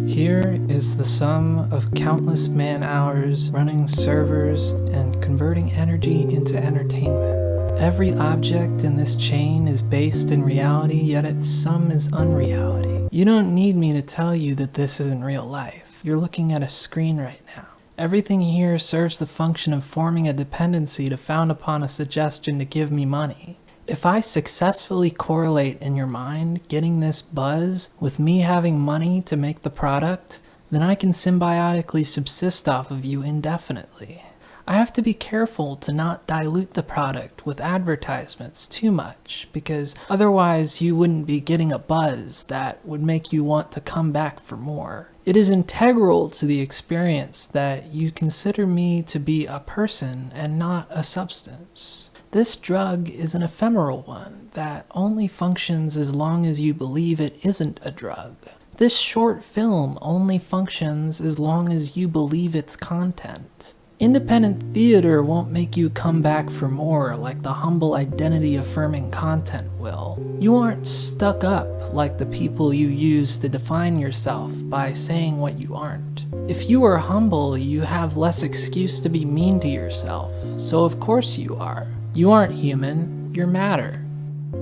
Here is the sum of countless man-hours running servers and converting energy into entertainment. Every object in this chain is based in reality, yet its sum is unreality. You don't need me to tell you that this isn't real life. You're looking at a screen right now. Everything here serves the function of forming a dependency to found upon a suggestion to give me money. If I successfully correlate in your mind getting this buzz with me having money to make the product, then I can symbiotically subsist off of you indefinitely. I have to be careful to not dilute the product with advertisements too much, because otherwise you wouldn't be getting a buzz that would make you want to come back for more. It is integral to the experience that you consider me to be a person and not a substance. This drug is an ephemeral one that only functions as long as you believe it isn't a drug. This short film only functions as long as you believe its content. Independent theater won't make you come back for more like the humble identity-affirming content will. You aren't stuck up like the people you use to define yourself by saying what you aren't. If you are humble, you have less excuse to be mean to yourself, so of course you are. You aren't human, you're matter.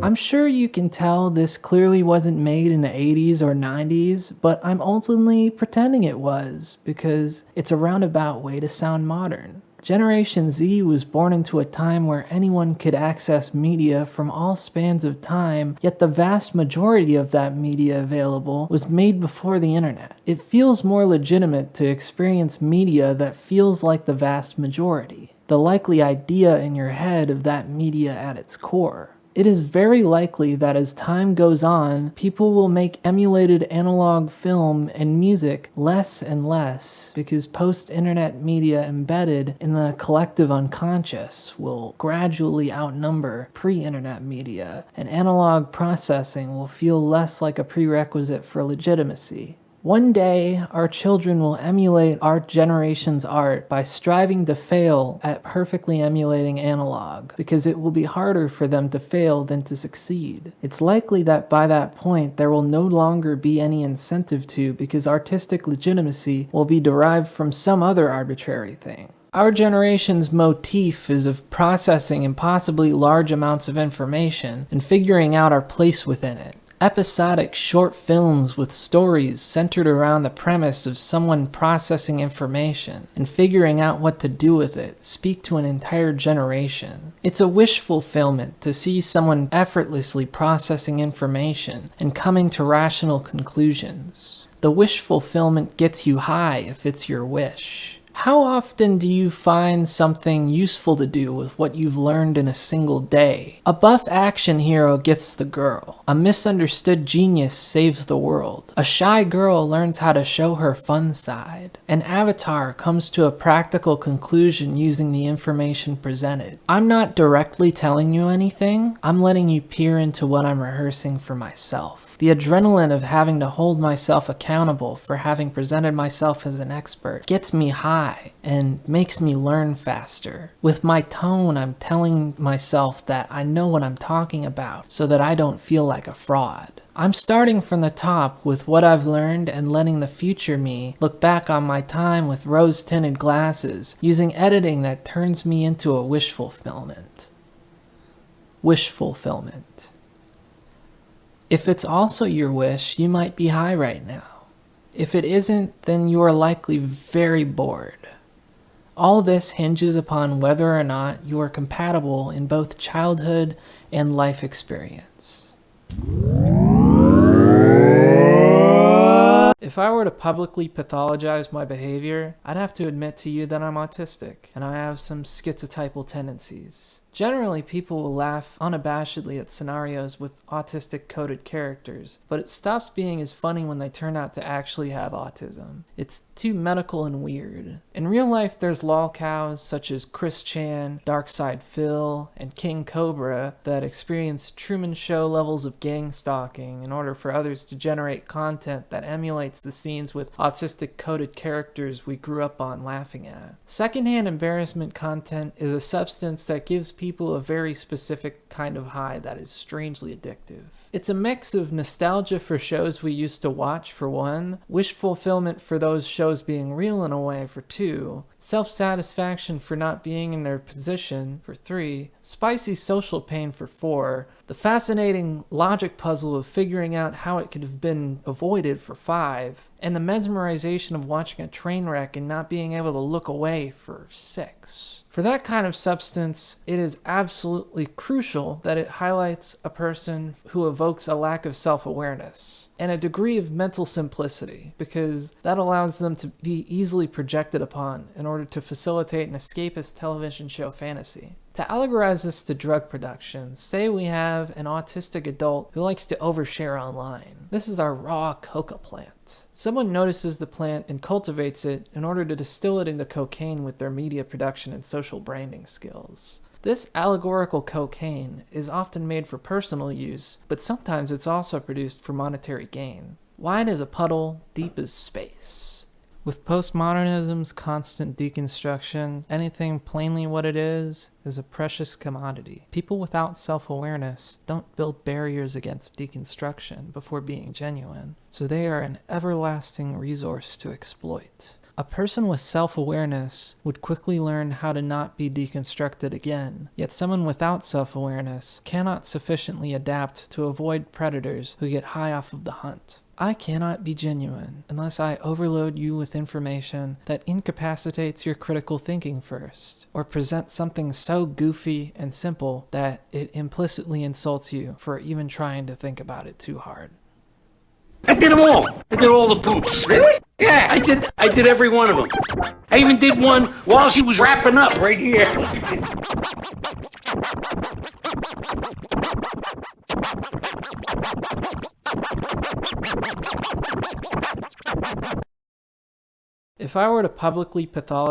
I'm sure you can tell this clearly wasn't made in the 80s or 90s, but I'm openly pretending it was, because it's a roundabout way to sound modern. Generation Z was born into a time where anyone could access media from all spans of time, yet the vast majority of that media available was made before the internet. It feels more legitimate to experience media that feels like the vast majority, the likely idea in your head of that media at its core. It is very likely that as time goes on, people will make emulated analog film and music less and less, because post-internet media embedded in the collective unconscious will gradually outnumber pre-internet media, and analog processing will feel less like a prerequisite for legitimacy. One day, our children will emulate our generation's art by striving to fail at perfectly emulating analog, because it will be harder for them to fail than to succeed. It's likely that by that point, there will no longer be any incentive to, because artistic legitimacy will be derived from some other arbitrary thing. Our generation's motif is of processing impossibly large amounts of information and figuring out our place within it. Episodic short films with stories centered around the premise of someone processing information and figuring out what to do with it speak to an entire generation. It's a wish fulfillment to see someone effortlessly processing information and coming to rational conclusions. The wish fulfillment gets you high if it's your wish. How often do you find something useful to do with what you've learned in a single day? A buff action hero gets the girl. A misunderstood genius saves the world. A shy girl learns how to show her fun side. An avatar comes to a practical conclusion using the information presented. I'm not directly telling you anything. I'm letting you peer into what I'm rehearsing for myself. The adrenaline of having to hold myself accountable for having presented myself as an expert gets me high and makes me learn faster. With my tone, I'm telling myself that I know what I'm talking about so that I don't feel like a fraud. I'm starting from the top with what I've learned and letting the future me look back on my time with rose-tinted glasses, using editing that turns me into a wish fulfillment. Wish fulfillment. If it's also your wish, you might be high right now. If it isn't, then you are likely very bored. All this hinges upon whether or not you are compatible in both childhood and life experience. If I were to publicly pathologize my behavior, I'd have to admit to you that I'm autistic, and I have some schizotypal tendencies. Generally, people will laugh unabashedly at scenarios with autistic-coded characters, but it stops being as funny when they turn out to actually have autism. It's too medical and weird. In real life, there's lolcows such as Chris Chan, Darkside Phil, and King Cobra that experience Truman Show levels of gang stalking in order for others to generate content that emulates the scenes with autistic-coded characters we grew up on laughing at. Secondhand embarrassment content is a substance that gives people a very specific kind of high that is strangely addictive. It's a mix of nostalgia for shows we used to watch, for one, wish fulfillment for those shows being real in a way, for two, self-satisfaction for not being in their position, for three, spicy social pain, for four, the fascinating logic puzzle of figuring out how it could have been avoided, for five, and the mesmerization of watching a train wreck and not being able to look away, for six. For that kind of substance, it is absolutely crucial that it highlights a person who evokes a lack of self-awareness and a degree of mental simplicity, because that allows them to be easily projected upon in order to facilitate an escapist television show fantasy. To allegorize this to drug production, say we have an autistic adult who likes to overshare online. This is our raw coca plant. Someone notices the plant and cultivates it in order to distill it into cocaine with their media production and social branding skills. This allegorical cocaine is often made for personal use, but sometimes it's also produced for monetary gain. Wide as a puddle, deep as space. With postmodernism's constant deconstruction, anything plainly what it is a precious commodity. People without self-awareness don't build barriers against deconstruction before being genuine, so they are an everlasting resource to exploit. A person with self-awareness would quickly learn how to not be deconstructed again, yet someone without self-awareness cannot sufficiently adapt to avoid predators who get high off of the hunt. I cannot be genuine unless I overload you with information that incapacitates your critical thinking first, or present something so goofy and simple that it implicitly insults you for even trying to think about it too hard. I did them all. I did all the poops. Really? Yeah, I did every one of them. I even did one while she was wrapping up right here. If I were to publicly pathologize